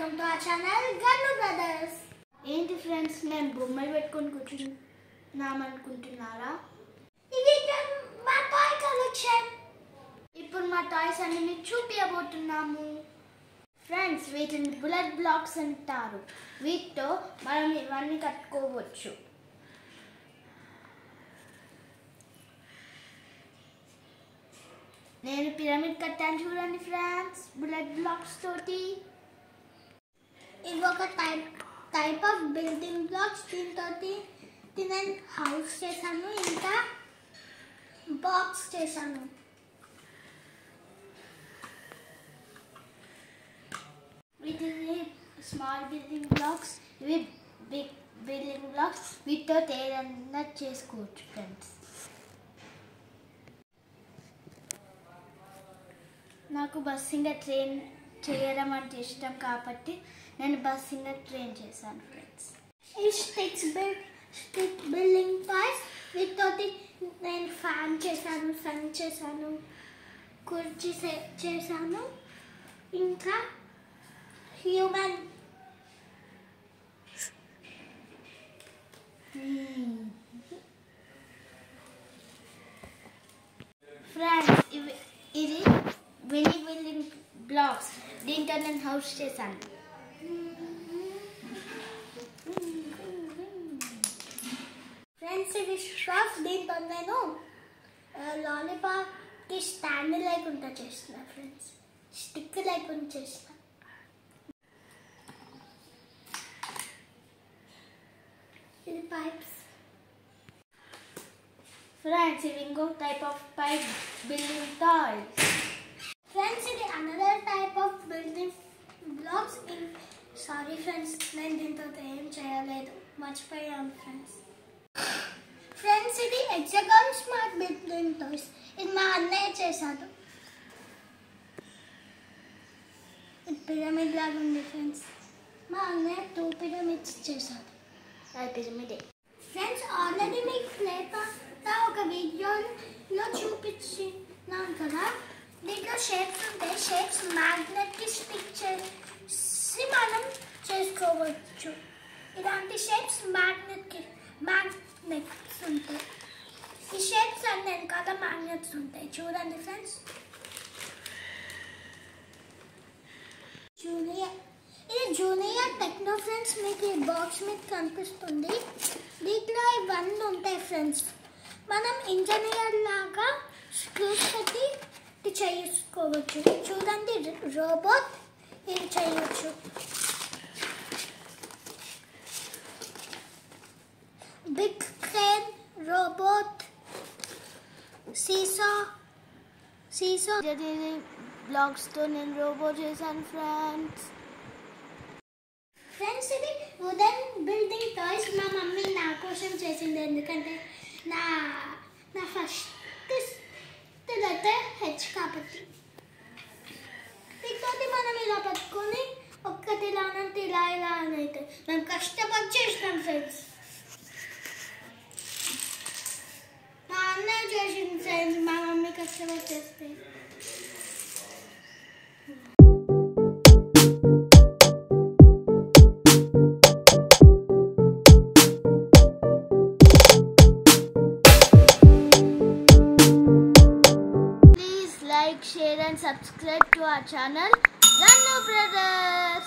Welcome to our channel gun brothers. ఏంటి friends, నేను బొమ్మలు పెట్టుకొని కూర్చున్నాం అనుకుంటున్నారా? ఇది మా టాయ్ కలెక్షన్. ఇప్పుడు మా టాయ్స్ అన్ని మీకు చూపించబోతున్నాము. ఫ్రెండ్స్, వీటిని బుల్లెట్ బ్లాక్స్ అంటారు. వీటితో మనం ఇవన్నీ కట్టుకోవచ్చు. నేను పిరమిడ్ కట్టాను చూడండి ఫ్రెండ్స్, బుల్లెట్ బ్లాక్స్ తోటి. ఇది ఒక టైప్ ఆఫ్ బిల్డింగ్ బ్లాక్స్. దీంతో నేను హౌస్ చేశాను, ఇంకా బాక్స్ చేశాను. వీటిని స్మాల్ బిల్డింగ్ బ్లాక్స్, ఇవి బిగ్ బిల్డింగ్ బ్లాక్స్. వీటితో ఏదన్నా చేసుకోవచ్చు ఫ్రెండ్స్. నాకు బస్సింగ్ ట్రైన్ చేయడం అంటే ఇష్టం కాబట్టి నేను బస్సింగ్ ట్రైన్ చేశాను ఫ్రెండ్స్. ఈ స్టిక్ బిల్డింగ్ టాయ్స్, వీటితో నేను ఫ్యాన్ చేశాను, కుర్చీ చేశాను, ఇంకా హ్యూమన్ ఫ్రెండ్స్. ఇది బిల్డింగ్ బ్లాక్స్. దీంతో నేను హౌస్ చేశాను. ఫ్రెండ్స్, ఇది స్ట్రాఫ్. దీంతో నేను లాలీపాప్కి స్టాండ్ లేకుండా చేసిన ఫ్రెండ్స్, స్టిక్ లేకుండా చేసిన. ఇది పైప్స్ ఫ్రెండ్స్. ఇది ఇంకో type of pipe building toys. Friends, ఇది another type of building blocks. Sorry friends, నేను దీంతో ఏం చేయలేదు, మర్చిపోయాను ఫ్రెండ్స్. ఫ్రెండ్స్, ఇది హెక్సాగాన్ స్మార్ట్ బిల్డింగ్ టాయ్స్. ఇది మా అన్నయ్య చేశాడు. ఇది పిరమిడ్ లాగా ఉంది ఫ్రెండ్స్. మా అన్నయ్య 2 పిరమిడ్స్ చేశాడు. అది పిరమిడే ఫ్రెండ్స్. ఆల్రెడీ మీకు ఫ్లేపర్తో ఒక వీడియోలో చూపించినాను కదా. దీంట్లో షేప్స్ ఉంటాయి. షేప్స్ మ్యాగ్నెట్కి స్టిక్ చేసి మనం చేసుకోవచ్చు. ఇలాంటి షేప్స్ మ్యాగ్నెట్స్ ఉంటాయి. ఈ షేప్స్ అన్ని వెనకాల మ్యాగ్నెట్స్ ఉంటాయి. చూడండి ఫ్రెండ్స్. ఇది జూనియర్ టెక్నో ఫ్రెండ్స్. మీకు ఈ బాక్స్ మీద కనిపిస్తుంది. దీంట్లో ఇవన్నీ ఉంటాయి ఫ్రెండ్స్. మనం ఇంజనీర్ లాగా స్క్రూస్ పెట్టి చేసుకోవచ్చు. చూడండి, రోబోట్ ఇది చేయవచ్చు. బిగ్ క్రేన్, రోబోట్, సీసా బ్లాక్స్తో నేను రోబోట్ చేశాను ఫ్రెండ్స్. ఫ్రెండ్స్, ఇది వుడెన్ బిల్డింగ్ టాయ్స్. మా మమ్మీ నా కోసం చేసింది, ఎందుకంటే నా ఫస్ట్ లెటర్ హెచ్ కాబట్టి. వీటితోటి మనం ఇలా పట్టుకొని ఒక్కటి ఇలానంటే ఇలా అని అయితే మేము కష్టపడి చేసినాం ఫ్రెండ్స్. మా అన్నయ్య చేసింది ఫ్రెండ్స్, మా మమ్మీ కష్టపడి చేస్తే. Share and subscribe to our channel Ganu Brothers.